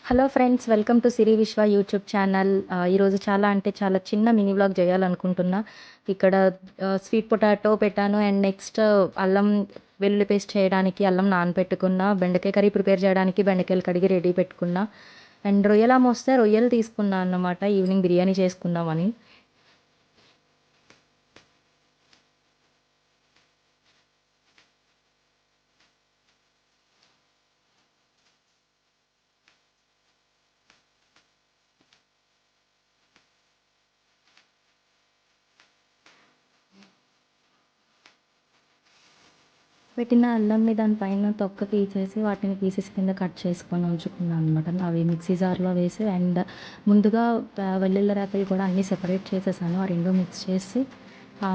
Hello friends, welcome to సిరి విశ్వ YouTube channel. ఈరోజు చాలా అంటే చాలా చిన్న మినీ వ్లాగ్ చేయాలనుకుంటున్నా. ఇక్కడ స్వీట్ పొటాటో పెట్టాను అండ్ నెక్స్ట్ అల్లం వెల్లుల్లి పేస్ట్ చేయడానికి అల్లం నానబెట్టుకున్నా. బెండకాయ కర్రీ ప్రిపేర్ చేయడానికి బెండకాయలు కడిగి రెడీ పెట్టుకున్నా. అండ్ రొయ్యలు వస్తే రొయ్యలు తీసుకున్నా అన్నమాట, ఈవినింగ్ బిర్యానీ చేసుకుందామని. పెట్టిన అల్లంని దానిపైన తొక్క తీసేసి వాటిని పీసెస్ కింద కట్ చేసుకొని ఉంచుకున్నాను అనమాట. అవి మిక్సీ జార్లో వేసి అండ్ ముందుగా వెల్లుల్లి రేపలు కూడా అన్నీ సెపరేట్ చేసేసాను. ఆ రెండు మిక్స్ చేసి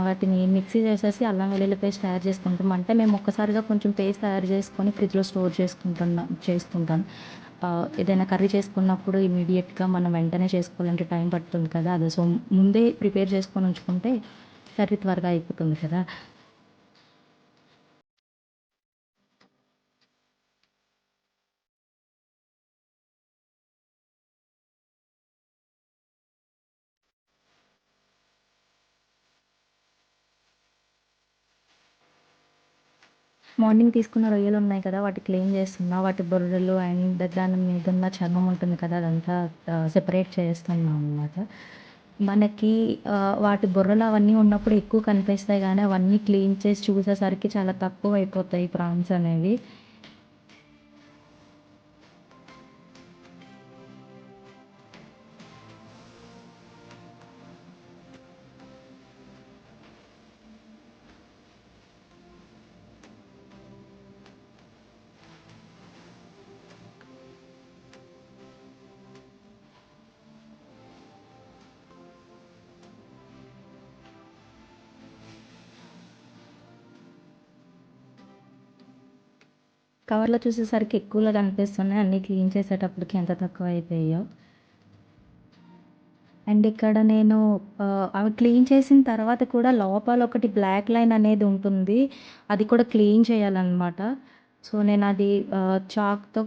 వాటిని మిక్సీ చేసేసి అల్లం వెల్లుల్లి పేస్ట్ తయారు చేసుకుంటాం. అంటే మేము ఒక్కసారిగా కొంచెం పేస్ట్ తయారు చేసుకొని ఫ్రిడ్జ్లో స్టోర్ చేసుకుంటాను. ఏదైనా కర్రీ చేసుకున్నప్పుడు ఇమీడియట్గా మనం వెంటనే చేసుకోవాలంటే టైం పడుతుంది కదా. అదే సో ముందే ప్రిపేర్ చేసుకొని ఉంచుకుంటే కర్రీ త్వరగా అయిపోతుంది కదా. మార్నింగ్ తీసుకున్న రొయ్యలు ఉన్నాయి కదా, వాటి క్లీన్ చేస్తున్నా. వాటి బొర్రలు అండ్ దాని మీద ఉన్న చర్మం ఉంటుంది కదా, అదంతా సెపరేట్ చేస్తున్నాం అనమాట. మనకి వాటి బొర్రలు అవన్నీ ఉన్నప్పుడు ఎక్కువ కనిపిస్తాయి, కానీ అవన్నీ క్లీన్ చేసి చూసేసరికి చాలా తక్కువ అయిపోతాయి ప్రాన్స్ అనేవి. కవర్లో చూసేసరికి ఎక్కువగా కనిపిస్తున్నాయి, అన్నీ క్లీన్ చేసేటప్పటికి ఎంత తక్కువ అయిపోయాయో. అండ్ ఇక్కడ నేను అవి క్లీన్ చేసిన తర్వాత కూడా లోపల ఒకటి బ్లాక్ లైన్ అనేది ఉంటుంది, అది కూడా క్లీన్ చేయాలన్నమాట. సో నేను అది చాక్తో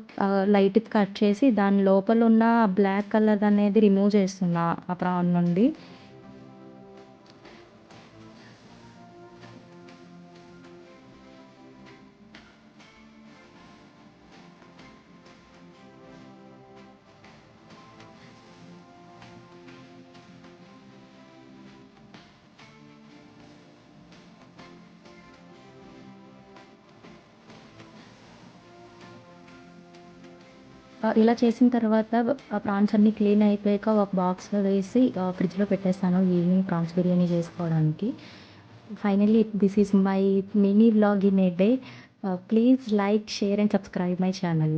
లైట్గా కట్ చేసి దాని లోపల ఉన్న బ్లాక్ కలర్ అనేది రిమూవ్ చేస్తున్నా ఆ ప్రాన్ నుండి. ఇలా చేసిన తర్వాత ఆ ప్రాన్స్ అన్నీ క్లీన్ అయిపోయాక ఒక బాక్స్లో వేసి ఫ్రిడ్జ్లో పెట్టేస్తాను ఈవినింగ్ ప్రాన్స్ బిర్యానీ చేసుకోవడానికి. Finally this is my mini vlog in a day. Please like, share and subscribe my channel.